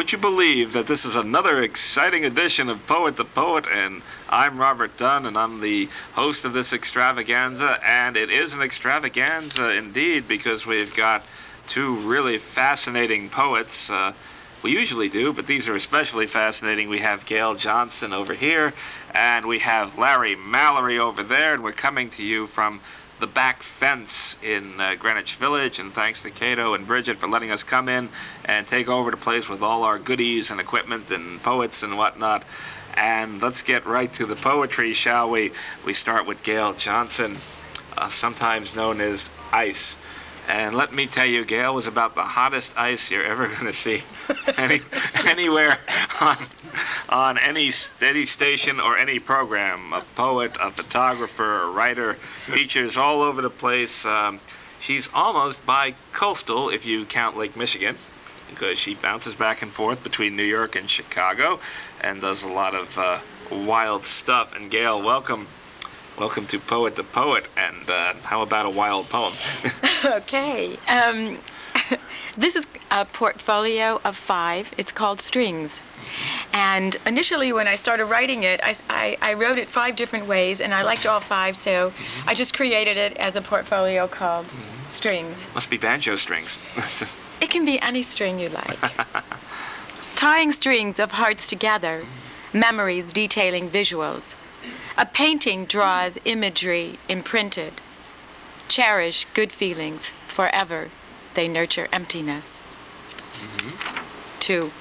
Would you believe that this is another exciting edition of Poet to Poet, and I'm Robert Dunn, and I'm the host of this extravaganza, and it is an extravaganza indeed because we've got two really fascinating poets. We usually do, but these are especially fascinating. We have Gayle Johnson over here, and we have Larry Mallory over there, and we're coming to you from the back fence in Greenwich Village, and thanks to Cato and Bridget for letting us come in and take over the place with all our goodies and equipment and poets and whatnot. And let's get right to the poetry, shall we? We start with Gayle Johnson, sometimes known as Ice. And let me tell you, Gayle was about the hottest ice you're ever going to see anywhere on any steady station or any program. A poet, a photographer, a writer, features all over the place. She's almost bi-coastal if you count Lake Michigan, because she bounces back and forth between New York and Chicago and does a lot of wild stuff. And Gayle, welcome. Welcome to Poet, and how about a wild poem? Okay. This is a portfolio of 5. It's called Strings. And initially when I started writing it, I wrote it 5 different ways, and I liked all 5, so I just created it as a portfolio called Strings. Must be banjo strings. It can be any string you like. Tying strings of hearts together, memories detailing visuals. A painting draws imagery imprinted. Cherish good feelings forever. They nurture emptiness. 2.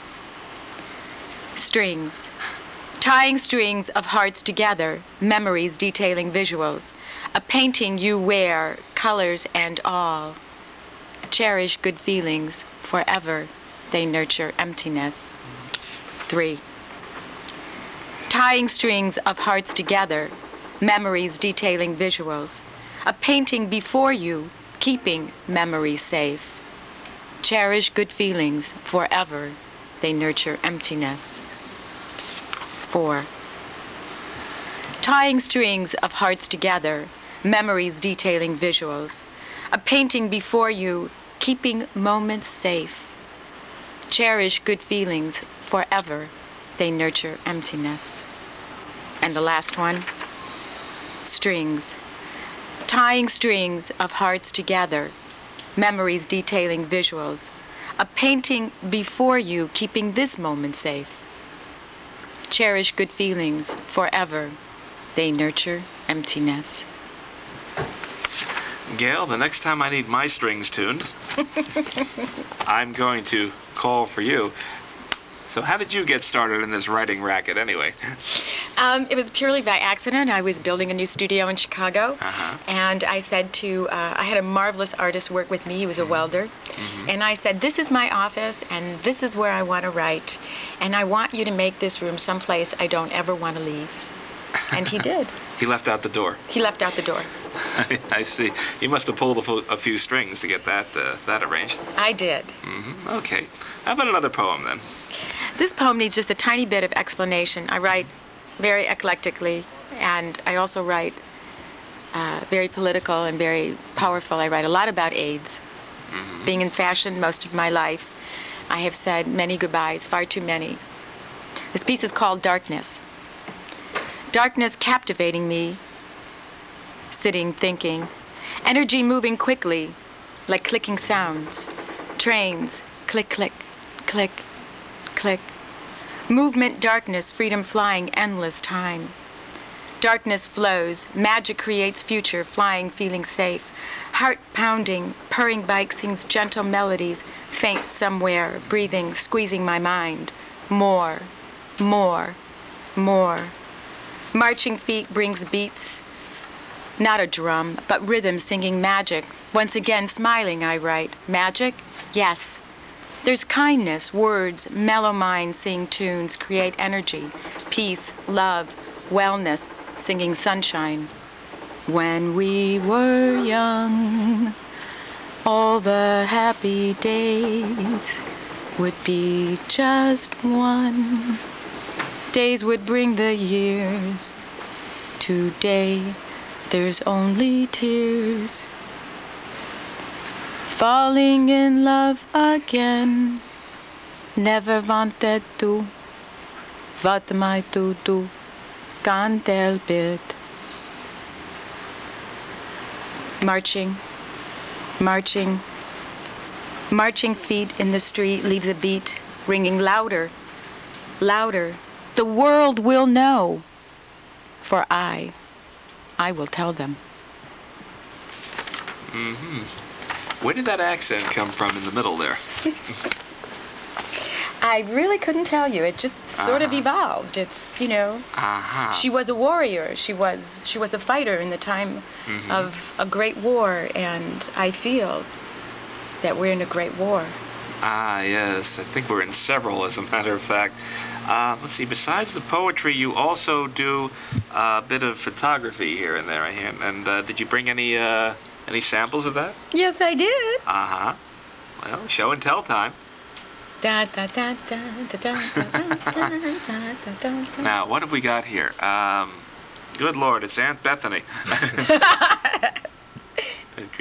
Strings. Tying strings of hearts together, memories detailing visuals. A painting you wear, colors and all. Cherish good feelings forever. They nurture emptiness. 3. Tying strings of hearts together, memories detailing visuals. A painting before you, keeping memories safe. Cherish good feelings forever. They nurture emptiness. 4. Tying strings of hearts together, memories detailing visuals. A painting before you, keeping moments safe. Cherish good feelings forever. They nurture emptiness. And the last one, strings. Tying strings of hearts together, memories detailing visuals. A painting before you, keeping this moment safe. Cherish good feelings forever. They nurture emptiness. Gayle, the next time I need my strings tuned, I'm going to call for you. So how did you get started in this writing racket anyway? It was purely by accident. I was building a new studio in Chicago, and I said to, I had a marvelous artist work with me. He was a welder. And I said, this is my office, and this is where I want to write. And I want you to make this room someplace I don't ever want to leave. And he did. He left out the door. He left out the door. I see. You must have pulled a few strings to get that arranged. I did. Okay. How about another poem, then? This poem needs just a tiny bit of explanation. I write very eclectically, and I also write very political and very powerful. I write a lot about AIDS. Being in fashion most of my life, I have said many goodbyes, far too many. This piece is called Darkness. Darkness captivating me, sitting, thinking. Energy moving quickly, like clicking sounds. Trains, click, click, click, click. Movement, darkness, freedom flying, endless time. Darkness flows, magic creates future, flying, feeling safe. Heart pounding, purring bike sings gentle melodies, faint somewhere, breathing, squeezing my mind. More, more, more. Marching feet brings beats, not a drum, but rhythm singing magic. Once again, smiling, I write. Magic? Yes. There's kindness, words, mellow mind, sing tunes, create energy, peace, love, wellness, singing sunshine. When we were young, all the happy days would be just one. Days would bring the years. Today, there's only tears. Falling in love again. Never wanted to. What am I to do? Can't help it. Marching, marching, marching feet in the street leaves a beat, ringing louder, louder. The world will know, for I will tell them. Where did that accent come from in the middle there? I really couldn't tell you. It just sort of evolved. It's, you know, she was a warrior. She was a fighter in the time of a great war, and I feel that we're in a great war. Ah, yes. I think we're in several, as a matter of fact. Let's see. Besides the poetry, you also do a bit of photography here and there. And did you bring any samples of that? Yes, I did. Well, show and tell time. Now, what have we got here? Good Lord, it's Aunt Bethany.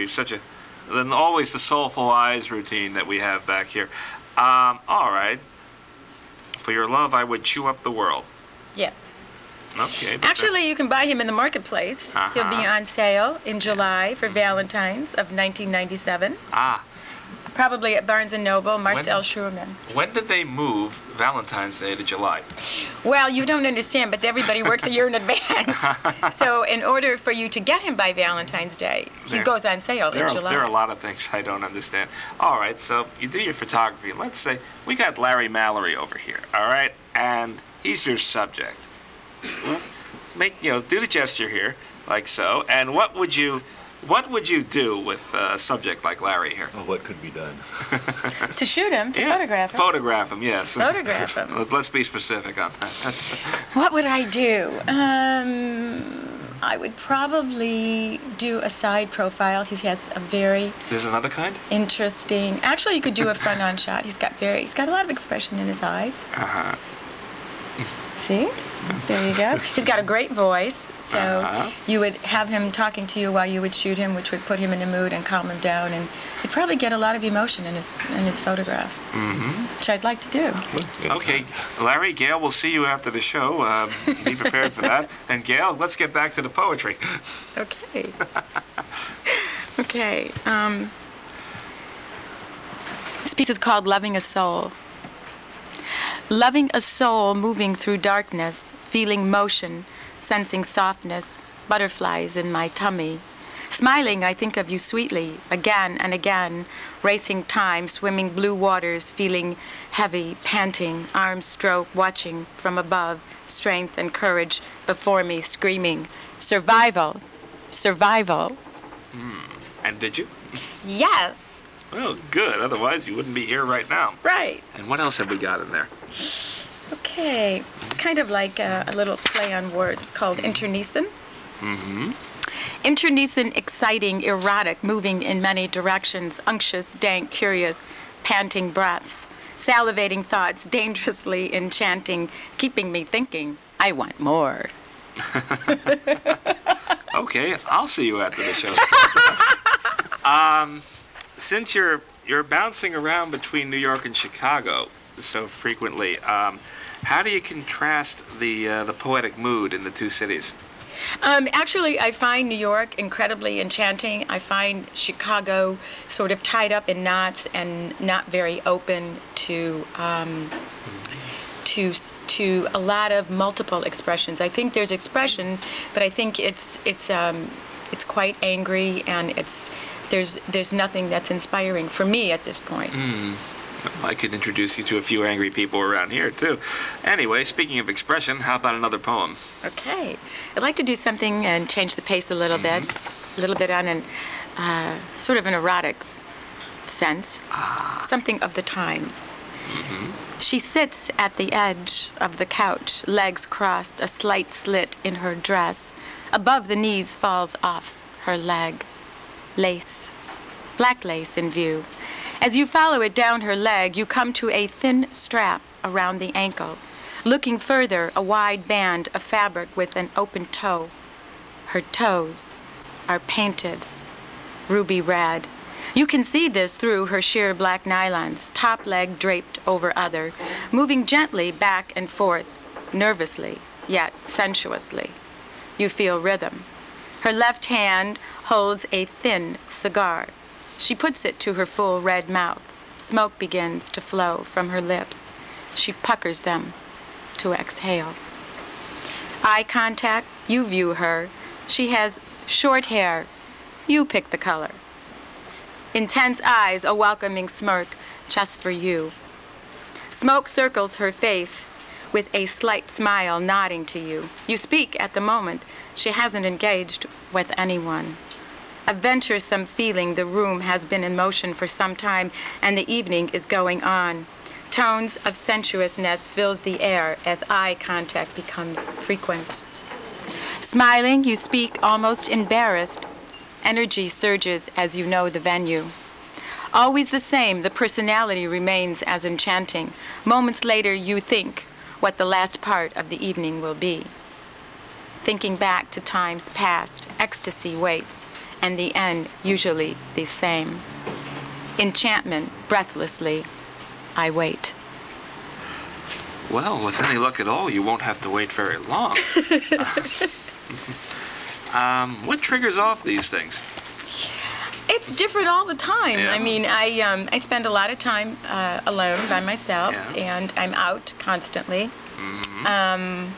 Such a... Then always the soulful eyes routine that we have back here. All right. For your love, I would chew up the world. Yes. Okay. Actually, you can buy him in the marketplace. He'll be on sale in July for Valentine's of 1997. Probably at Barnes & Noble, Marcel Schurman. When did they move Valentine's Day to July? Well, you don't understand, but everybody works a year in advance. So in order for you to get him by Valentine's Day, he goes on sale in July. There are a lot of things I don't understand. All right, so you do your photography. Let's say we got Larry Mallory over here, all right? And he's your subject. Do the gesture here, like so. And what would you do with a subject like Larry here? Oh, what could be done? To shoot him, to photograph him. Photograph him, yes. Photograph him. Let's be specific on that. What would I do? I would probably do a side profile. He has a very... There's another kind? Interesting... Actually, you could do a front-on shot. He's got a lot of expression in his eyes. See? There you go. He's got a great voice. So you would have him talking to you while you would shoot him, which would put him in a mood and calm him down, and you'd probably get a lot of emotion in his photograph, which I'd like to do. Okay, Larry, Gayle, we'll see you after the show. Be prepared for that. And Gayle, let's get back to the poetry. Okay. Okay. This piece is called "Loving a Soul." Loving a soul moving through darkness, feeling motion, sensing softness, butterflies in my tummy. Smiling, I think of you sweetly, again and again, racing time, swimming blue waters, feeling heavy, panting, arms stroke, watching from above, strength and courage before me, screaming, survival, survival. And did you? Yes. Well, good. Otherwise, you wouldn't be here right now. Right. And what else have we got in there? Okay, it's kind of like a little play on words. It's called internecine. Internecine, exciting, erotic, moving in many directions, unctuous, dank, curious, panting breaths, salivating thoughts, dangerously enchanting, keeping me thinking, I want more. Okay, I'll see you after the show. Since you're bouncing around between New York and Chicago so frequently, how do you contrast the poetic mood in the two cities? Actually, I find New York incredibly enchanting. I find Chicago sort of tied up in knots and not very open to a lot of multiple expressions. I think there's expression, but I think it's quite angry, and there's nothing that's inspiring for me at this point. I could introduce you to a few angry people around here, too. Anyway, speaking of expression, how about another poem? Okay. I'd like to do something and change the pace a little bit on an sort of an erotic sense. Something of the times. She sits at the edge of the couch, legs crossed, a slight slit in her dress. Above the knees falls off her leg. Lace, black lace in view. As you follow it down her leg, you come to a thin strap around the ankle. Looking further, a wide band of fabric with an open toe. Her toes are painted ruby red. You can see this through her sheer black nylons, top leg draped over other, moving gently back and forth, nervously, yet sensuously. You feel rhythm. Her left hand holds a thin cigar. She puts it to her full red mouth. Smoke begins to flow from her lips. She puckers them to exhale. Eye contact, you view her. She has short hair. You pick the color. Intense eyes, a welcoming smirk, just for you. Smoke circles her face with a slight smile nodding to you. You speak at the moment. She hasn't engaged with anyone. A venturesome feeling the room has been in motion for some time and the evening is going on. Tones of sensuousness fills the air as eye contact becomes frequent. Smiling, you speak almost embarrassed. Energy surges as you know the venue. Always the same, the personality remains as enchanting. Moments later, you think what the last part of the evening will be. Thinking back to times past, ecstasy waits, and the end usually the same. Enchantment, breathlessly, I wait. Well, with any luck at all, you won't have to wait very long. What triggers off these things? It's different all the time. Yeah. I mean, I spend a lot of time alone by myself, Yeah. and I'm out constantly. Mm-hmm.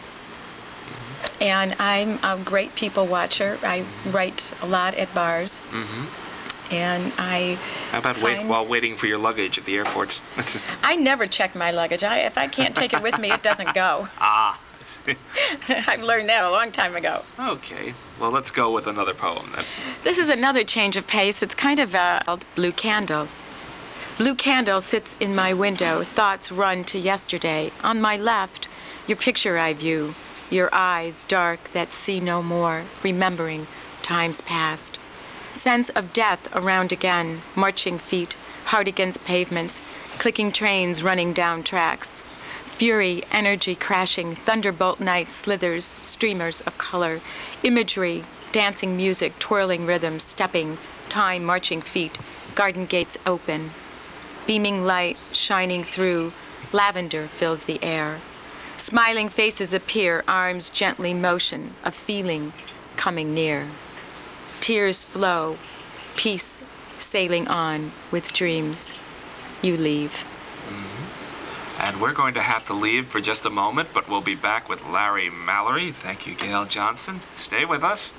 And I'm a great people watcher. I write a lot at bars. Mm-hmm. And I How about while waiting for your luggage at the airports? I never check my luggage. If I can't take it with me, it doesn't go. Ah, I see. I've learned that a long time ago. Okay, well, let's go with another poem then. This is another change of pace. It's kind of called Blue Candle. Blue candle sits in my window. Thoughts run to yesterday. On my left, your picture I view. Your eyes dark that see no more, remembering times past. Sense of death around again, marching feet, heart against pavements, clicking trains running down tracks. Fury, energy crashing, thunderbolt night slithers, streamers of color, imagery, dancing music, twirling rhythms, stepping, time, marching feet, garden gates open. Beaming light shining through, lavender fills the air. Smiling faces appear, arms gently motion, a feeling coming near. Tears flow, peace sailing on with dreams. You leave. And we're going to have to leave for just a moment, but we'll be back with Larry Mallory. Thank you, Gayle Johnson. Stay with us.